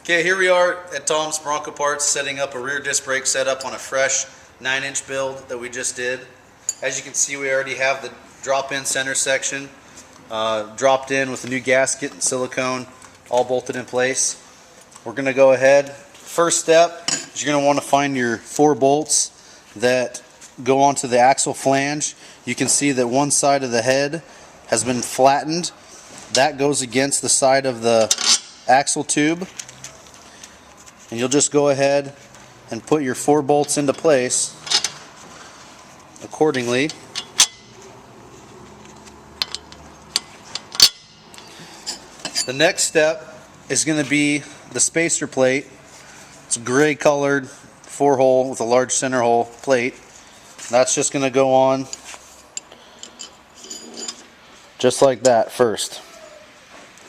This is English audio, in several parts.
Okay, here we are at TOMS Bronco Parts setting up a rear disc brake setup on a fresh 9-inch build that we just did. As you can see, we already have the drop-in center section dropped in with a new gasket and silicone all bolted in place. We're going to go ahead. First step is you're going to want to find your 4 bolts that go onto the axle flange. You can see that one side of the head has been flattened. That goes against the side of the axle tube. And you'll just go ahead and put your 4 bolts into place accordingly. The next step is going to be the spacer plate. It's a gray colored 4-hole with a large center hole plate. That's just going to go on just like that first.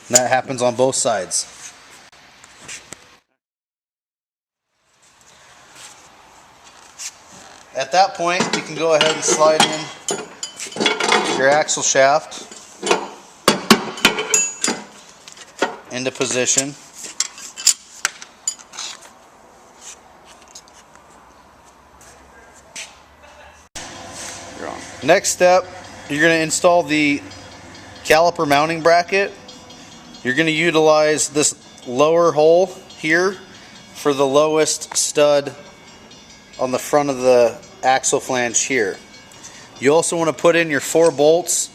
And that happens on both sides. At that point, you can go ahead and slide in your axle shaft into position. Next step, you're going to install the caliper mounting bracket. You're going to utilize this lower hole here for the lowest stud on the front of the axle flange here. You also want to put in your 4 bolts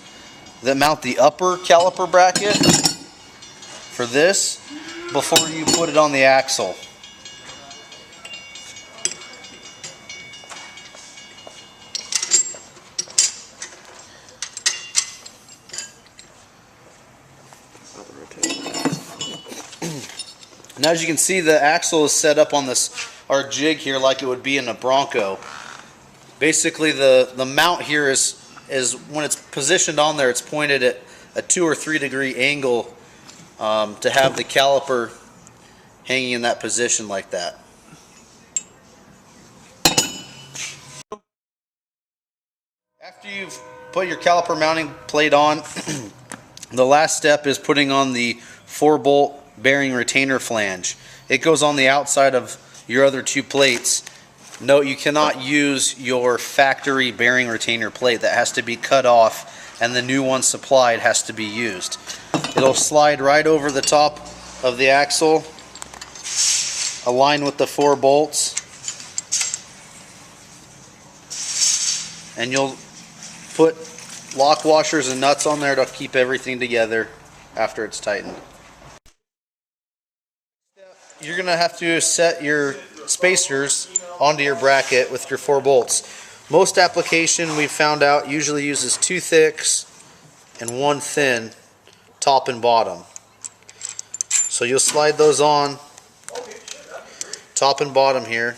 that mount the upper caliper bracket for this before you put it on the axle. And as you can see, the axle is set up on our jig here like it would be in a Bronco. Basically, the mount here is when it's positioned on there, it's pointed at a 2 or 3 degree angle to have the caliper hanging in that position like that. After you've put your caliper mounting plate on, the last step is putting on the 4-bolt bearing retainer flange. It goes on the outside of your other 2 plates. Note, you cannot use your factory bearing retainer plate. That has to be cut off, and the new one supplied has to be used. It'll slide right over the top of the axle, align with the 4 bolts, and you'll put lock washers and nuts on there to keep everything together after it's tightened. You're going to have to set your spacers onto your bracket with your 4 bolts. Most application, we've found out, usually uses 2 thicks and 1 thin, top and bottom. So you'll slide those on, top and bottom here.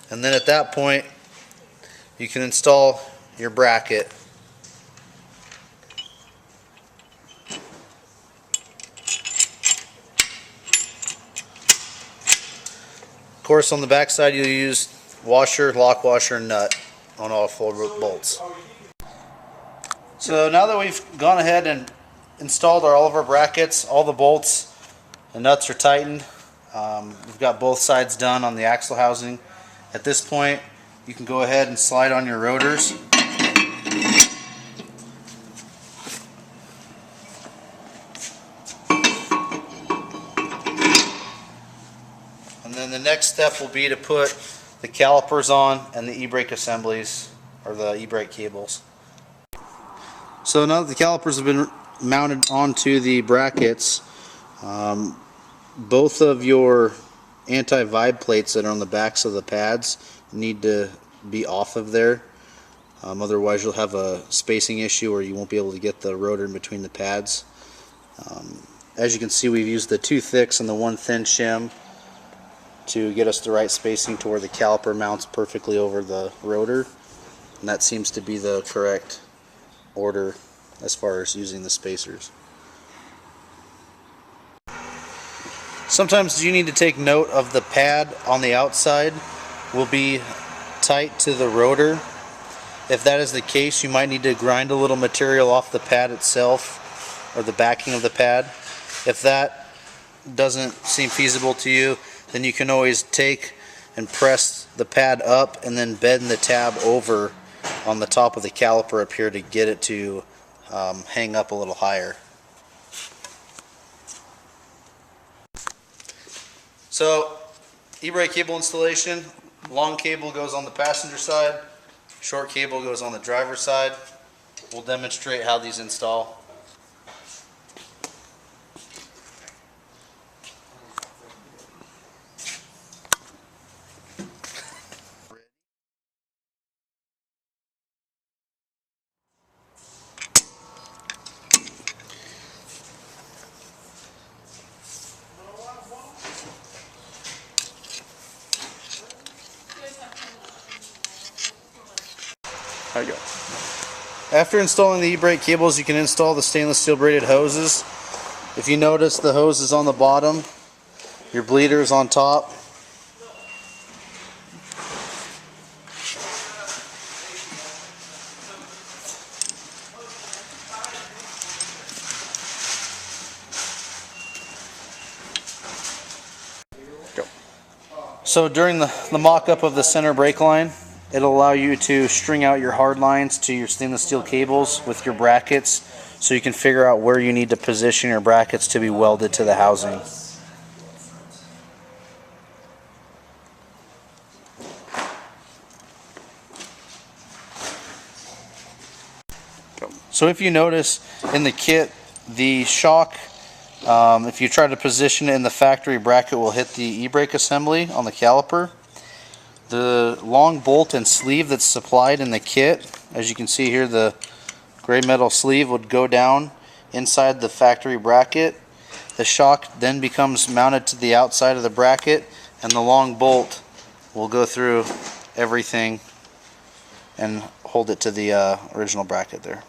And then at that point, you can install your bracket. Of course, on the back side, you'll use washer, lock washer, and nut on all 4 bolts. So now that we've gone ahead and installed all of our brackets, all the bolts and nuts are tightened. We've got both sides done on the axle housing. At this point, you can go ahead and slide on your rotors. And then the next step will be to put the calipers on and the e-brake assemblies, or the e-brake cables. So now that the calipers have been mounted onto the brackets, both of your anti-vibe plates that are on the backs of the pads need to be off of there. Otherwise you'll have a spacing issue or you won't be able to get the rotor in between the pads. As you can see, we've used the 2 thicks and the 1 thin shim to get us the right spacing to where the caliper mounts perfectly over the rotor, and that seems to be the correct order as far as using the spacers. Sometimes you need to take note of the pad on the outside will be tight to the rotor. If that is the case, you might need to grind a little material off the pad itself or the backing of the pad. If that doesn't seem feasible to you, then you can always take and press the pad up and then bend the tab over on the top of the caliper up here to get it to hang up a little higher. So, e-brake cable installation, long cable goes on the passenger side, short cable goes on the driver's side. We'll demonstrate how these install. There you go. After installing the e-brake cables, you can install the stainless steel braided hoses. If you notice, the hose is on the bottom, your bleeder is on top. So during the mock-up of the center brake line, it'll allow you to string out your hard lines to your stainless steel cables with your brackets, so you can figure out where you need to position your brackets to be welded to the housing. So if you notice in the kit, the shock, if you try to position it in the factory bracket, will hit the e-brake assembly on the caliper. The long bolt and sleeve that's supplied in the kit, as you can see here, the gray metal sleeve would go down inside the factory bracket. The shock then becomes mounted to the outside of the bracket, and the long bolt will go through everything and hold it to the original bracket there.